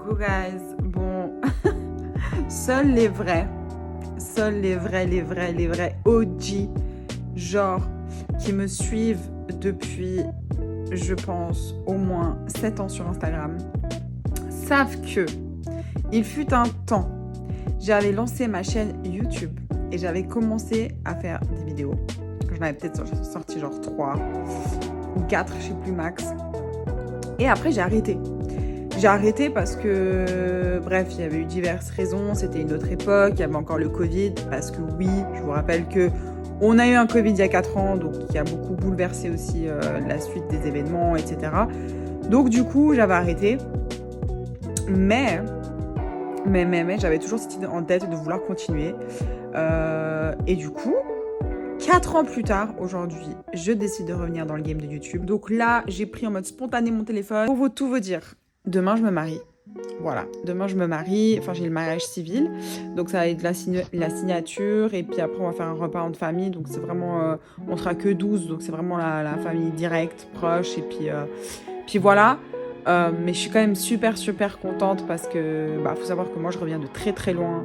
Coucou guys, bon, seuls les vrais OG, genre, qui me suivent depuis, je pense, au moins 7 ans sur Instagram, savent que il fut un temps, j'avais lancé ma chaîne YouTube et j'avais commencé à faire des vidéos. J'en avais peut-être sorti genre 3 ou 4, je sais plus max. Et après, j'ai arrêté. J'ai arrêté parce que, bref, il y avait eu diverses raisons. C'était une autre époque, il y avait encore le Covid. Parce que oui, je vous rappelle que on a eu un Covid il y a 4 ans, donc qui a beaucoup bouleversé aussi la suite des événements, etc. Donc du coup, j'avais arrêté. Mais j'avais toujours cette idée en tête de vouloir continuer. Et du coup, 4 ans plus tard, aujourd'hui, je décide de revenir dans le game de YouTube. Donc là, j'ai pris en mode spontané mon téléphone. Pour tout vous dire, demain, je me marie. Voilà, demain, je me marie. Enfin, j'ai le mariage civil. Donc, ça va être la signature. Et puis après, on va faire un repas en famille. Donc, c'est vraiment... on sera que 12. Donc, c'est vraiment la famille directe, proche. Et puis voilà. Mais je suis quand même super contente parce que... faut savoir que moi, je reviens de très loin.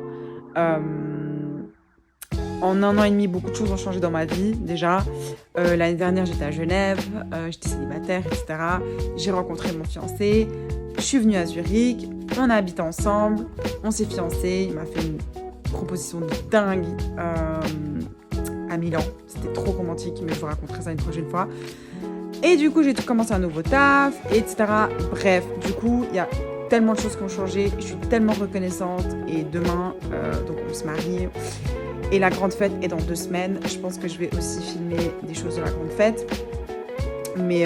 En 1 an et demi, beaucoup de choses ont changé dans ma vie, déjà. L'année dernière, j'étais à Genève, j'étais célibataire, etc. J'ai rencontré mon fiancé, je suis venue à Zurich, on a habité ensemble, on s'est fiancés, il m'a fait une proposition de dingue à Milan. C'était trop romantique, mais je vous raconterai ça une prochaine fois. Et du coup, j'ai commencé un nouveau taf, etc. Bref, du coup, il y a tellement de choses qui ont changé, je suis tellement reconnaissante. Et demain, donc on se marie. Et la grande fête est dans 2 semaines. Je pense que je vais aussi filmer des choses de la grande fête. Mais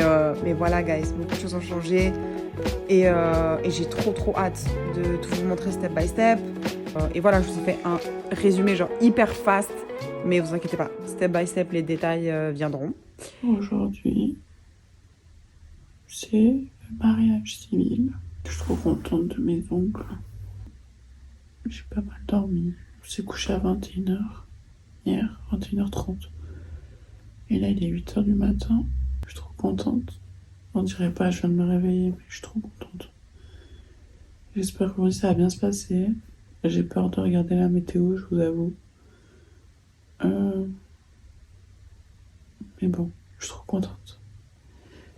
voilà, guys, beaucoup de choses ont changé. Et j'ai trop hâte de tout vous montrer step by step. Et voilà, je vous ai fait un résumé genre hyper fast. Mais vous inquiétez pas, step by step, les détails viendront. Aujourd'hui, c'est le mariage civil. Je suis trop contente de mes oncles. J'ai pas mal dormi. Je me suis couchée à 21h hier, 21h30. Et là, il est 8h du matin. Je suis trop contente. On dirait pas, je viens de me réveiller, mais je suis trop contente. J'espère que ça va bien se passer. J'ai peur de regarder la météo, je vous avoue. Mais bon, je suis trop contente.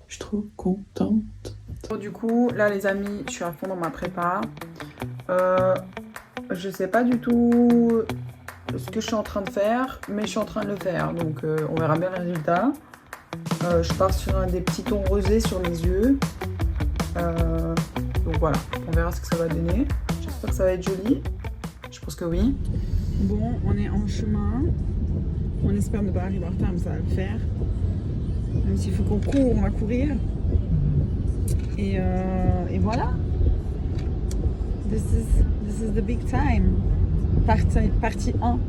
Je suis trop contente. Du coup, là, les amis, je suis à fond dans ma prépa. Je sais pas du tout ce que je suis en train de faire, mais je suis en train de le faire, donc on verra bien le résultat. Je pars sur un des petits tons rosés sur mes yeux. Donc voilà, on verra ce que ça va donner. J'espère que ça va être joli. Je pense que oui. Bon, on est en chemin. On espère ne pas arriver en retard, mais ça va le faire. Même s'il faut qu'on court, on va courir. Et voilà. This is the big time. Partie 1.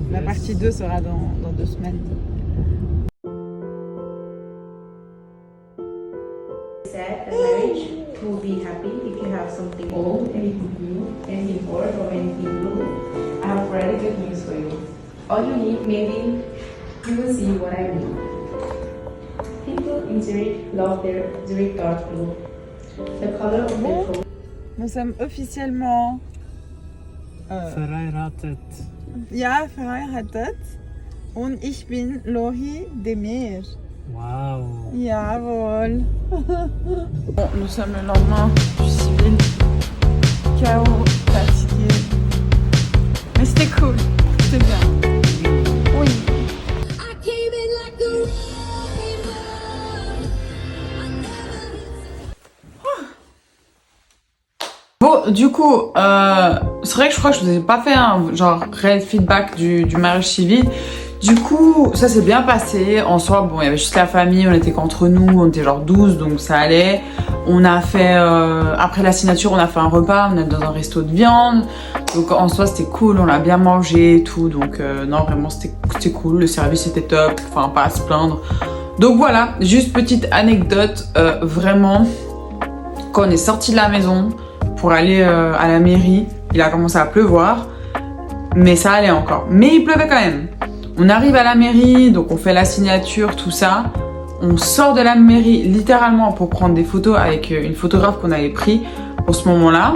La partie 2 sera dans 2 semaines. Said the marriage will be happy if you have something old, anything new, anything old or anything new. I have really good news for you. All you need, maybe you will see what I mean. People in Zurich love their Zurich dark blue. The color of their clothes. Nous sommes officiellement Verheiratet. ja, verheiratet. Und ich bin Lohi Demir. Wow. Jawohl. Bon, nous sommes le lendemain du civil. Chaos, fatigué. Mais c'était cool. C'était bien. Oui. Bon, du coup, c'est vrai que je crois que je vous ai pas fait un genre réel feedback du mariage civil. Du coup, ça s'est bien passé. En soi, bon, il y avait juste la famille, on était qu'entre nous, on était genre 12, donc ça allait. On a fait, après la signature, on a fait un repas, on est dans un resto de viande. Donc en soi, c'était cool, on a bien mangé et tout. Donc non, vraiment, c'était cool. Le service était top, enfin, pas à se plaindre. Donc voilà, juste petite anecdote, vraiment, quand on est sorti de la maison pour aller à la mairie, il a commencé à pleuvoir, mais ça allait encore. Mais il pleuvait quand même. On arrive à la mairie, donc on fait la signature, tout ça. On sort de la mairie littéralement pour prendre des photos avec une photographe qu'on avait pris en ce moment-là,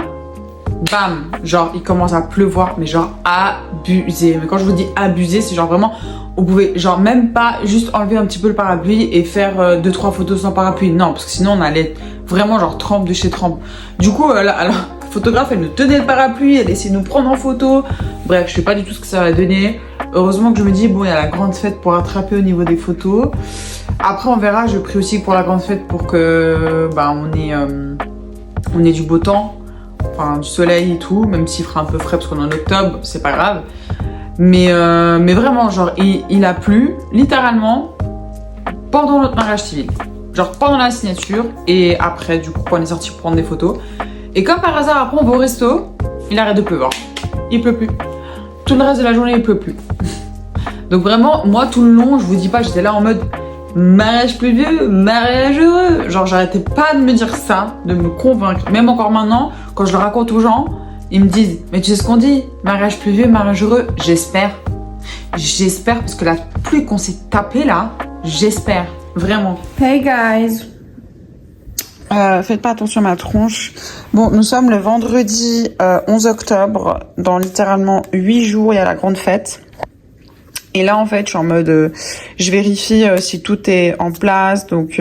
bam, genre il commence à pleuvoir, mais genre abusé. Mais quand je vous dis abusé, c'est genre vraiment, on pouvait genre même pas juste enlever un petit peu le parapluie et faire 2-3 photos sans parapluie. Non, parce que sinon on allait vraiment genre trempe de chez trempe. Du coup, alors, la photographe, elle nous tenait le parapluie, elle essayait de nous prendre en photo. Bref, je sais pas du tout ce que ça va donner. Heureusement que je me dis, bon, il y a la grande fête pour rattraper au niveau des photos. Après, on verra, je prie aussi pour la grande fête pour que, bah, on ait du beau temps. Enfin, du soleil et tout, même s'il fera un peu frais parce qu'on est en octobre, c'est pas grave. Mais vraiment, genre, il a plu, littéralement, pendant notre mariage civil. Genre, pendant la signature, et après, du coup, on est sorti pour prendre des photos. Et comme par hasard, après, on va au resto, il arrête de pleuvoir. Il pleut plus. Tout le reste de la journée, il pleut plus. Donc vraiment, moi, tout le long, je vous dis pas, j'étais là en mode mariage pluvieux, mariage heureux. Genre, j'arrêtais pas de me dire ça, de me convaincre. Même encore maintenant, quand je le raconte aux gens, ils me disent, mais tu sais ce qu'on dit, mariage pluvieux, mariage heureux. J'espère. J'espère, parce que la pluie qu'on s'est tapée là, j'espère. Vraiment. Hey guys. Faites pas attention à ma tronche. Bon, nous sommes le vendredi 11 octobre. Dans littéralement 8 jours, il y a la grande fête. Et là, en fait, je suis en mode... je vérifie si tout est en place. Donc,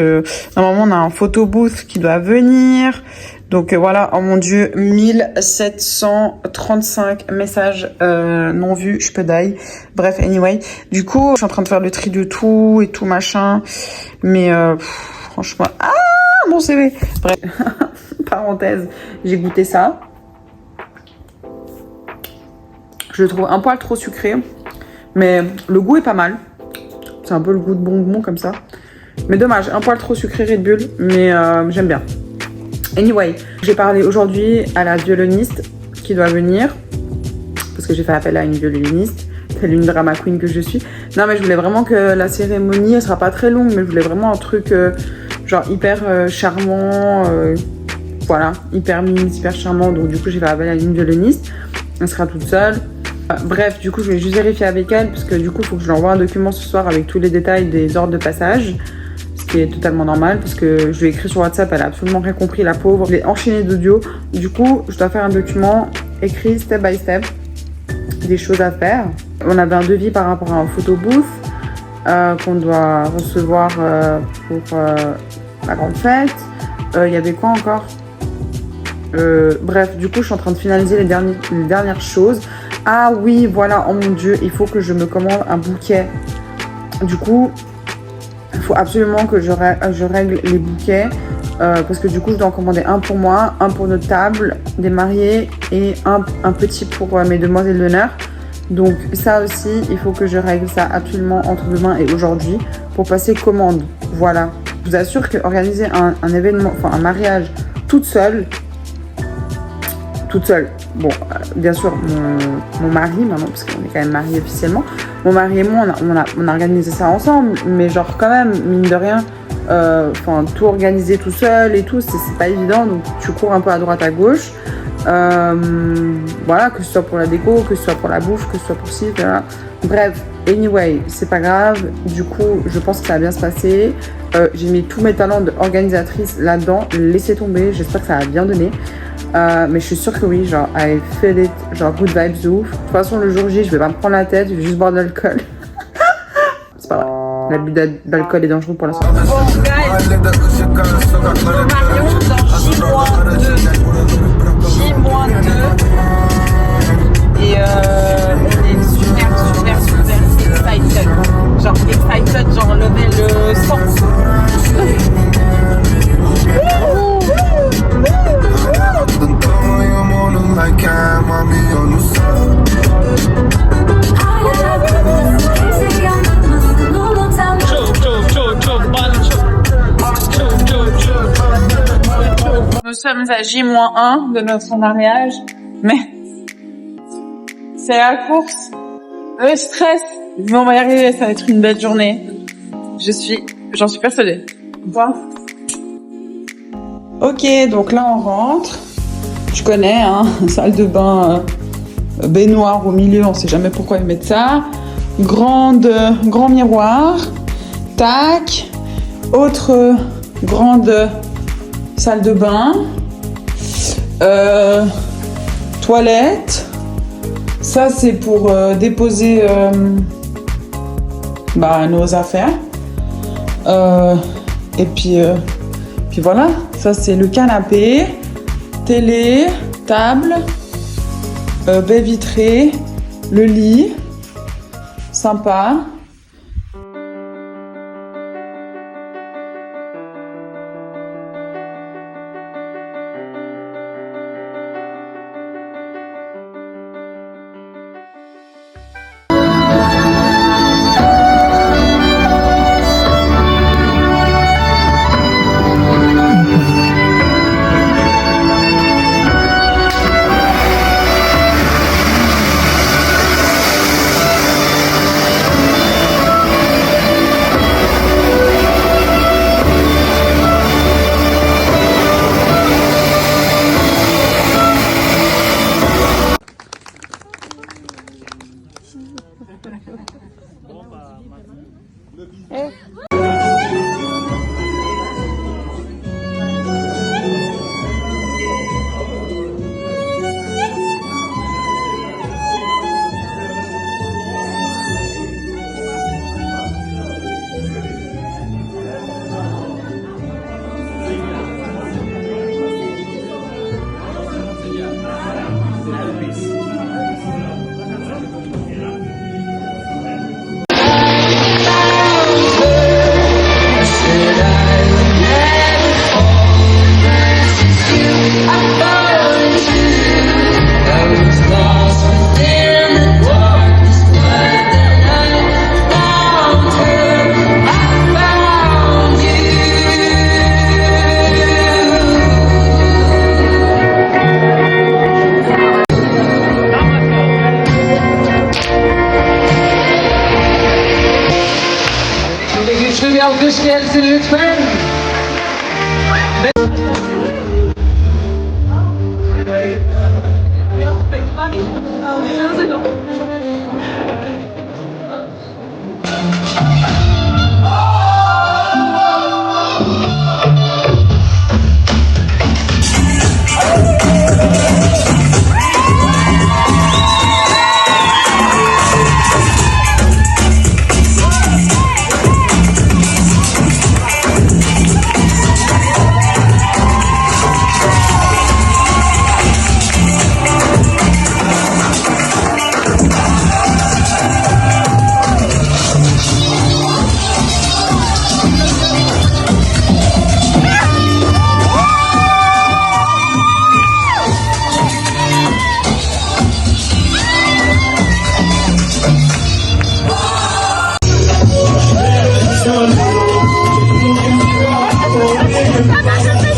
normalement, on a un photo booth qui doit venir. Donc, voilà. Oh mon Dieu, 1735 messages non vus. Je peux die. Bref, anyway. Du coup, je suis en train de faire le tri de tout et tout, machin. Mais franchement... Ah, mon CV. Bref, parenthèse, j'ai goûté ça. Je le trouve un poil trop sucré. Mais le goût est pas mal. C'est un peu le goût de bonbon comme ça. Mais dommage, un poil trop sucré Red Bull. Mais j'aime bien. Anyway, j'ai parlé aujourd'hui à la violoniste qui doit venir. Parce que j'ai fait appel à une violoniste. Telle une drama queen que je suis. Non mais je voulais vraiment que la cérémonie, elle sera pas très longue. Mais je voulais vraiment un truc genre hyper charmant. Voilà, hyper mime, hyper charmant. Donc du coup j'ai fait appel à une violoniste. Elle sera toute seule. Bref, du coup, je vais juste vérifier avec elle parce que du coup, il faut que je lui envoie un document ce soir avec tous les détails des ordres de passage. Ce qui est totalement normal parce que je lui ai écrit sur WhatsApp, elle a absolument rien compris, la pauvre. Je l'ai enchaîné d'audio. Du coup, je dois faire un document écrit step by step, des choses à faire. On avait un devis par rapport à un photo booth qu'on doit recevoir pour la grande fête. Il y avait quoi encore bref, du coup, je suis en train de finaliser les dernières choses. Ah oui, voilà, oh mon Dieu, il faut que je me commande un bouquet. Du coup, il faut absolument que je règle les bouquets. Parce que du coup, je dois en commander un pour moi, un pour notre table des mariés et un petit pour mes demoiselles d'honneur. Donc ça aussi, il faut que je règle ça absolument entre demain et aujourd'hui pour passer commande. Voilà. Je vous assure que organiser un événement, enfin un mariage toute seule, bon, bien sûr, mon mari maintenant, parce qu'on est quand même mariés officiellement, mon mari et moi, on a organisé ça ensemble, mais genre quand même, mine de rien, tout organiser tout seul et tout, c'est pas évident, donc tu cours un peu à droite, à gauche, voilà, que ce soit pour la déco, que ce soit pour la bouffe, que ce soit pour ci, voilà. Bref, anyway, c'est pas grave, du coup, je pense que ça va bien se passer, j'ai mis tous mes talents d'organisatrice là-dedans, laissez tomber, j'espère que ça va bien donner. Mais je suis sûre que oui, genre, I feel it, genre, good vibes de ouf. De toute façon, le jour J, je vais pas me prendre la tête, je vais juste boire de l'alcool. C'est pas vrai. L'abus d'alcool est dangereux pour la santé. Bon, guys, Marion dans J-2. Et on est super excited. Genre, level 100. Nous sommes à J-1 de notre mariage, mais c'est la course, le stress. Mais on va y arriver, ça va être une belle journée. J'en suis persuadée. Voilà. Ok, donc là on rentre. Je connais, hein, salle de bain, baignoire au milieu, on sait jamais pourquoi ils mettent ça. Grand miroir, tac. Autre grande salle de bain. Toilette. Ça, c'est pour déposer nos affaires. Et puis voilà. Ça, c'est le canapé. Télé, table, baie vitrée, le lit. Sympa. Güçlü bir alkış gelsin lütfen. Thank you.